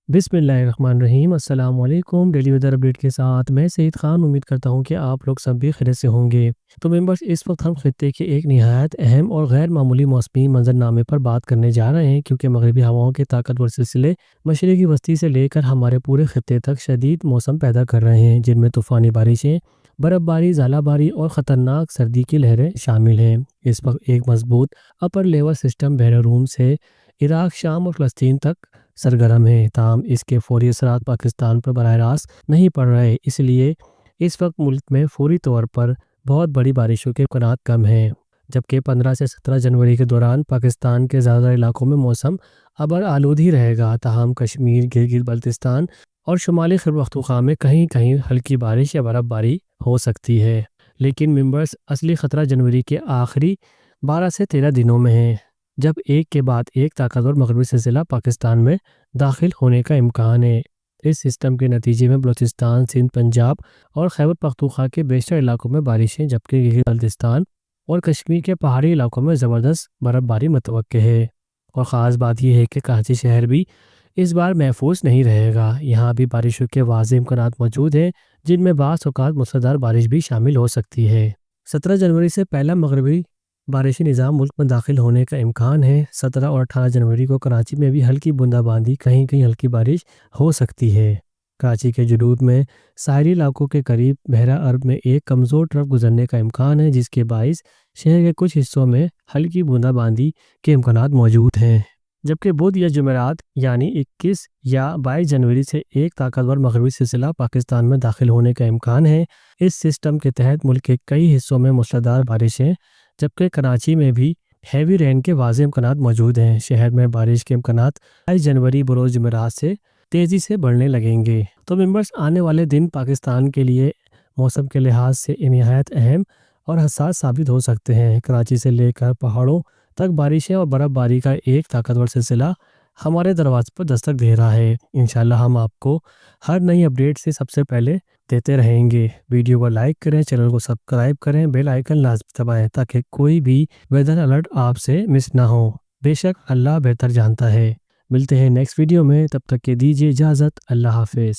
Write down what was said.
बिस्मिल्लाहिर्रहमानिर्रहीम। अस्सलाम वालेकुम। डेली वेदर अपडेट के साथ मैं सईद खान उम्मीद करता हूँ कि आप लोग सब भी खैरियत से होंगे। तो मेंबर्स, इस वक्त हम खित्ते के एक निहायत अहम और गैर मामूली मौसमी मंजरनामे पर बात करने जा रहे हैं, क्योंकि मगरबी हवाओं के ताकतवर सिलसिले मशरक़ी वस्ती से लेकर हमारे पूरे खित्ते तक शदीद मौसम पैदा कर रहे हैं, जिनमें तूफ़ानी बारिशें, बर्फ़बारी, ज़ालाबारी और ख़तरनाक सर्दी की लहरें शामिल हैं। इस वक्त एक मजबूत अपर लेवल सिस्टम बहर रूम से इराक़, शाम और फ़लस्तीन तक सरगर्म है। ताहम इसके फौरी असरात पाकिस्तान पर बराह रास्त नहीं पड़ रहे, इसलिए इस वक्त मुल्क में फौरी तौर पर बहुत बड़ी बारिशों के इम्कानात कम हैं। जबकि 15 से 17 जनवरी के दौरान पाकिस्तान के ज़्यादा इलाकों में मौसम अबर आलूद ही रहेगा। ताहम कश्मीर, गिलगित बल्तिस्तान और शुमाली खैबर पख्तूनख्वा में कहीं कहीं हल्की बारिश या बर्फ़बारी हो सकती है। लेकिन मेंबर्स, असली ख़तरा जनवरी के आखिरी 12 से 13 दिनों में है, जब एक के बाद एक ताकतवर मगरबी सिलसिला पाकिस्तान में दाखिल होने का इम्कान है। इस सिस्टम के नतीजे में बलूचिस्तान, सिंध, पंजाब और खैबर पख्तूनख्वा के बेशतर इलाकों में बारिशें, जबकि गिलगित बल्तिस्तान और कश्मीर के पहाड़ी इलाकों में ज़बरदस्त बर्फ़बारी मुतवक्के है। और ख़ास बात यह है कि कराची शहर भी इस बार महफूज नहीं रहेगा। यहाँ भी बारिशों के वाज़ेह इम्कानात मौजूद हैं, जिनमें बाज़ औक़ात मूसलाधार बारिश भी शामिल हो सकती है। 17 जनवरी से पहला मगरबी बारिशी निज़ाम मुल्क में दाखिल होने का इम्कान है। 17 और 18 जनवरी को कराची में भी हल्की बूंदाबांदी, कहीं कहीं हल्की बारिश हो सकती है। कराची के जुनूब में साहली इलाकों के करीब बहरा अरब में एक कमज़ोर ट्रफ गुजरने का इम्कान है, जिसके बाइस शहर के कुछ हिस्सों में हल्की बूंदाबांदी के इम्कानात मौजूद हैं। जबकि बुध या जुमेरात यानी 21 या 22 जनवरी से एक ताकतवर मगरबी सिलसिला पाकिस्तान में दाखिल होने का इम्कान है। इस सिस्टम के तहत मुल्क के कई हिस्सों में मूसलाधार बारिशें, जबकि कराची में भी हैवी रेन के वाज़ेह इम्कानात मौजूद हैं। शहर में बारिश के इम्कानात 22 जनवरी बरोज़ जुमेरात से तेज़ी से बढ़ने लगेंगे। तो मेंबर्स, आने वाले दिन पाकिस्तान के लिए मौसम के लिहाज से निहायत अहम और हसास साबित हो सकते हैं। कराची से लेकर पहाड़ों तक बारिशें और बर्फ़बारी का एक ताकतवर सिलसिला हमारे दरवाज़े पर दस्तक दे रहा है। इंशाल्लाह हम आपको हर नई अपडेट से सबसे पहले देते रहेंगे। वीडियो को लाइक करें, चैनल को सब्सक्राइब करें, बेल आइकन लाज़मी दबाएं, ताकि कोई भी वेदर अलर्ट आपसे मिस ना हो। बेशक अल्लाह बेहतर जानता है। मिलते हैं नेक्स्ट वीडियो में, तब तक के दीजिए इजाज़त। अल्लाह हाफ़िज़।